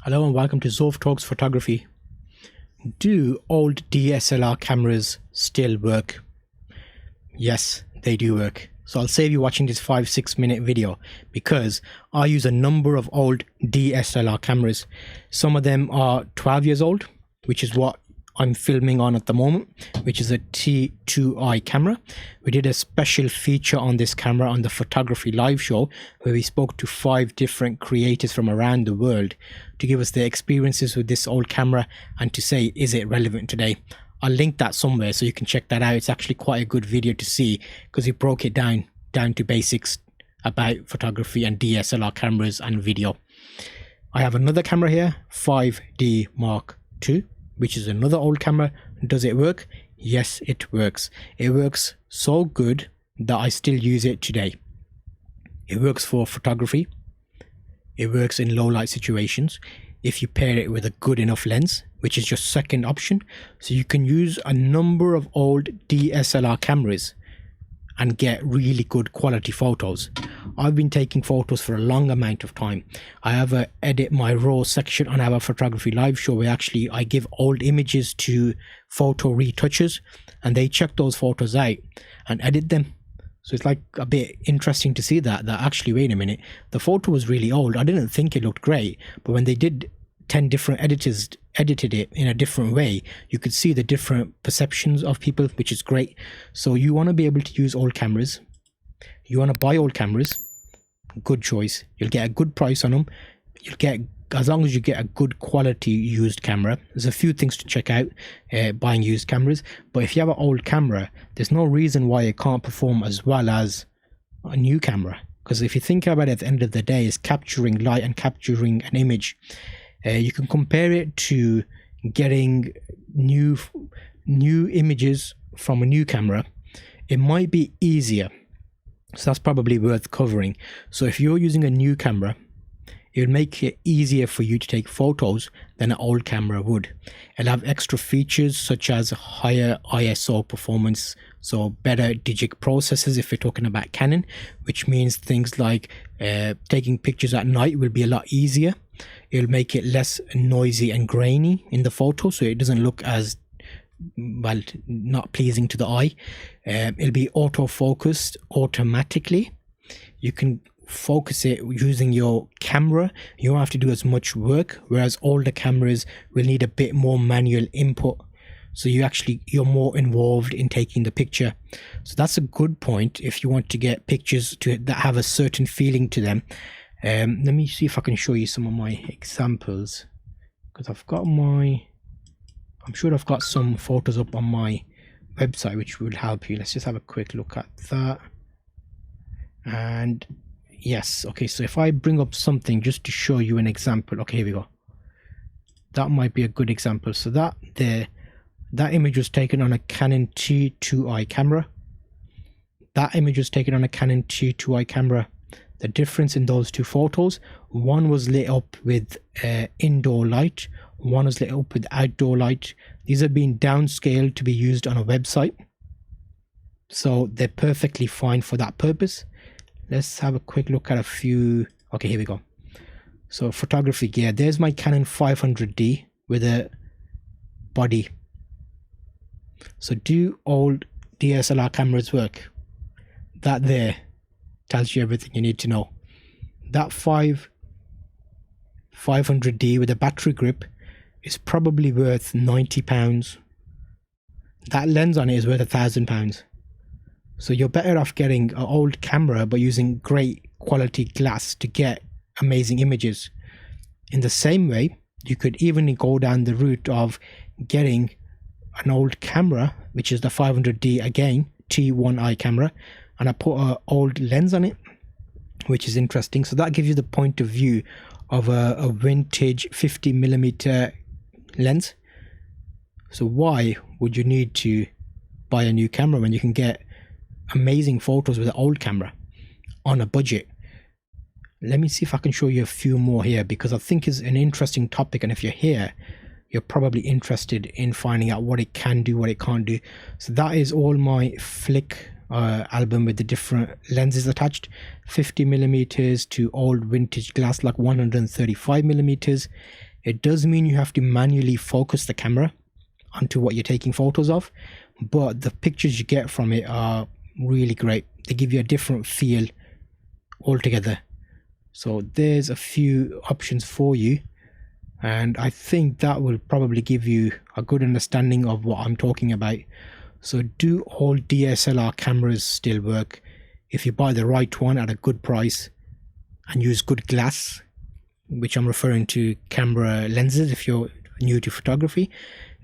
Hello and welcome to Zulf Talks Photography. Do old DSLR cameras still work? Yes, they do work. So I'll save you watching this 5-6 minute video because I use a number of old DSLR cameras. Some of them are 12 years old, which is what I'm filming on at the moment, which is a T2i camera. We did a special feature on this camera on the photography live show where we spoke to 5 different creators from around the world to give us their experiences with this old camera and to say, is it relevant today? I'll link that somewhere so you can check that out. It's actually quite a good video to see because we broke it down to basics about photography and DSLR cameras and video. I have another camera here, 5D Mark II, which is another old camera. Does it work? Yes, it works. It works so good that I still use it today. It works for photography. It works in low light situations if you pair it with a good enough lens, which is your second option. So you can use a number of old DSLR cameras and get really good quality photos. I've been taking photos for a long amount of time. I have a edit my raw section on our photography live show where actually I give old images to photo retouches and they check those photos out and edit them. So it's like a bit interesting to see that actually, wait a minute, the photo was really old. I didn't think it looked great, but when they did 10 different editors edited it in a different way, you could see the different perceptions of people, which is great. So you want to be able to use old cameras. You want to buy old cameras. Good choice. You'll get a good price on them. You'll get, as long as you get a good quality used camera. There's a few things to check out buying used cameras, but if you have an old camera, there's no reason why it can't perform as well as a new camera. Because if you think about it, at the end of the day, it's capturing light and capturing an image. You can compare it to getting new images from a new camera. It might be easier, so that's probably worth covering. So if you're using a new camera, it'll make it easier for you to take photos than an old camera would. It'll have extra features such as higher ISO performance, so better digic processors if you're talking about Canon, which means things like taking pictures at night will be a lot easier. It'll make it less noisy and grainy in the photo, so it doesn't look as, well, not pleasing to the eye. It'll be auto-focused automatically. You can focus it using your camera. You don't have to do as much work, whereas older cameras will need a bit more manual input. So you're more involved in taking the picture. So that's a good point if you want to get pictures that have a certain feeling to them. Let me see if I can show you some of my examples, because I'm sure I've got some photos up on my website which will help you. Let's just have a quick look at that. And yes, okay, so if I bring up something just to show you an example. Okay, here we go. That might be a good example. So that image was taken on a Canon T2i camera. That image was taken on a Canon T2i camera. The difference in those two photos, one was lit up with indoor light, one was lit up with outdoor light. These are being downscaled to be used on a website, so they're perfectly fine for that purpose. Let's have a quick look at a few. Okay, here we go. So photography gear, there's my Canon 500D with a body. So do old DSLR cameras work? That there tells you everything you need to know. That 500D with a battery grip is probably worth £90. That lens on it is worth £1,000. So you're better off getting an old camera but using great quality glass to get amazing images. In the same way, you could even go down the route of getting an old camera, which is the 500D again, T1i camera, and I put an old lens on it, which is interesting. So that gives you the point of view of a vintage 50mm lens. So why would you need to buy a new camera when you can get amazing photos with an old camera on a budget? Let me see if I can show you a few more here, because I think it's an interesting topic, and if you're here, you're probably interested in finding out what it can do, what it can't do. So that is all my flick album with the different lenses attached, 50mm to old vintage glass like 135mm. It does mean you have to manually focus the camera onto what you're taking photos of, but the pictures you get from it are really great. They give you a different feel altogether. So there's a few options for you, and I think that will probably give you a good understanding of what I'm talking about. So do all DSLR cameras still work? If you buy the right one at a good price and use good glass, which I'm referring to camera lenses if you're new to photography,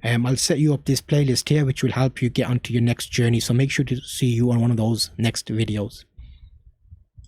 I'll set you up this playlist here which will help you get onto your next journey. So make sure to see you on one of those next videos.